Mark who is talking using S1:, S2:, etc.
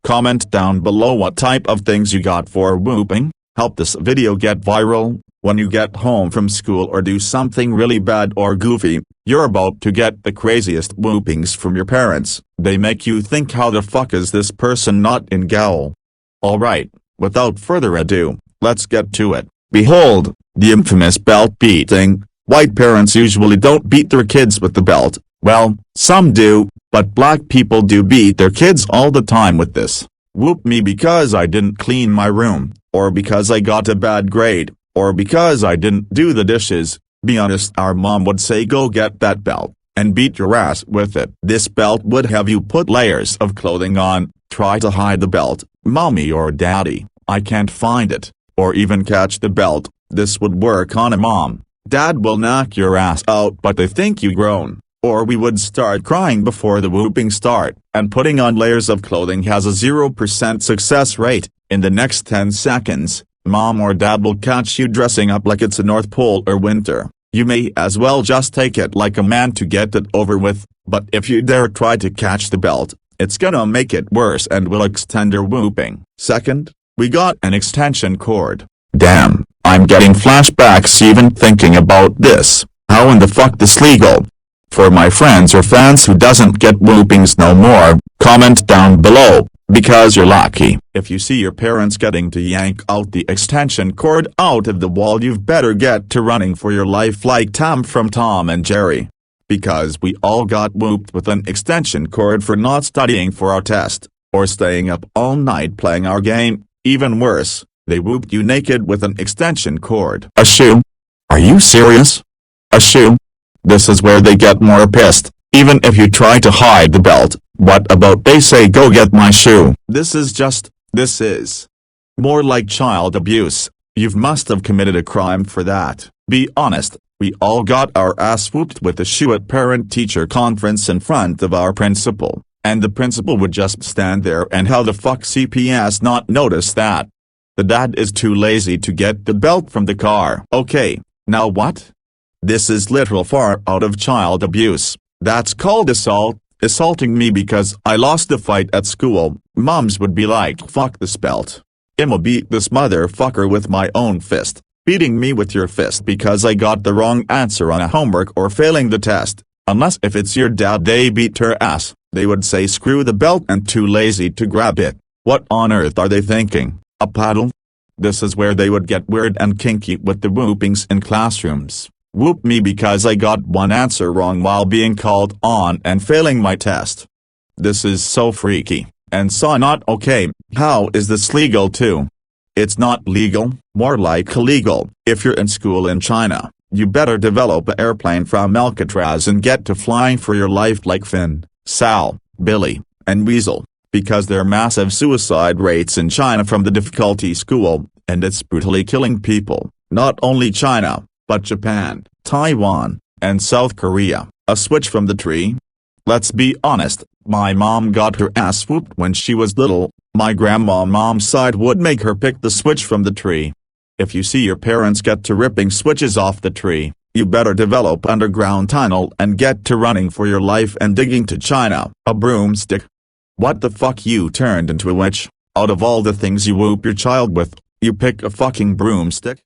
S1: Comment down below what type of things you got for whooping. Help this video get viral. When you get home from school or do something really bad or goofy, you're about to get the craziest whoopings from your parents. They make you think, how the fuck is this person not in gaol? Alright, without further ado, let's get to it. Behold, the infamous belt beating. White parents usually don't beat their kids with the belt. Well, some do, but black people do beat their kids all the time with this. Whoop me because I didn't clean my room, or because I got a bad grade, or because I didn't do the dishes. Be honest, our mom would say go get that belt, and beat your ass with it. This belt would have you put layers of clothing on, try to hide the belt, mommy or daddy, I can't find it, or even catch the belt. This would work on a mom. Dad will knock your ass out but they think you grown. Or we would start crying before the whooping start, and putting on layers of clothing has a 0% success rate. In the next 10 seconds, mom or dad will catch you dressing up like it's the North Pole or winter. You may as well just take it like a man to get it over with, but if you dare try to catch the belt, it's gonna make it worse and will extend your whooping. Second, we got an extension cord. Damn, I'm getting flashbacks even thinking about this. How in the fuck this legal? For my friends or fans who doesn't get whoopings no more, comment down below, because you're lucky. If you see your parents getting to yank out the extension cord out of the wall, you've better get to running for your life like Tom from Tom and Jerry. Because we all got whooped with an extension cord for not studying for our test, or staying up all night playing our game. Even worse, they whooped you naked with an extension cord. A shoe? Are you serious? A shoe? This is where they get more pissed. Even if you try to hide the belt, what about they say go get my shoe? This is more like child abuse. You must have committed a crime for that. Be honest, we all got our ass whooped with a shoe at parent-teacher conference in front of our principal, and the principal would just stand there, and how the fuck CPS not notice that? The dad is too lazy to get the belt from the car. Okay, now what? This is literal far out of child abuse. That's called assault. Assaulting me because I lost the fight at school. Moms would be like, fuck this belt. I'ma beat this motherfucker with my own fist. Beating me with your fist because I got the wrong answer on a homework or failing the test. Unless if it's your dad, they beat her ass. They would say screw the belt and too lazy to grab it. What on earth are they thinking? A paddle? This is where they would get weird and kinky with the whoopings in classrooms. Whoop me because I got one answer wrong while being called on and failing my test. This is so freaky, and so not okay. How is this legal too? It's not legal, more like illegal. If you're in school in China, you better develop an airplane from Alcatraz and get to flying for your life like Finn, Sal, Billy, and Weasel, because there are massive suicide rates in China from the difficulty school, and it's brutally killing people. Not only China, but Japan, Taiwan, and South Korea. A switch from the tree? Let's be honest, my mom got her ass whooped when she was little. My grandma on mom's side would make her pick the switch from the tree. If you see your parents get to ripping switches off the tree, you better develop underground tunnel and get to running for your life and digging to China. A broomstick? What the fuck, you turned into a witch? Out of all the things you whoop your child with, you pick a fucking broomstick?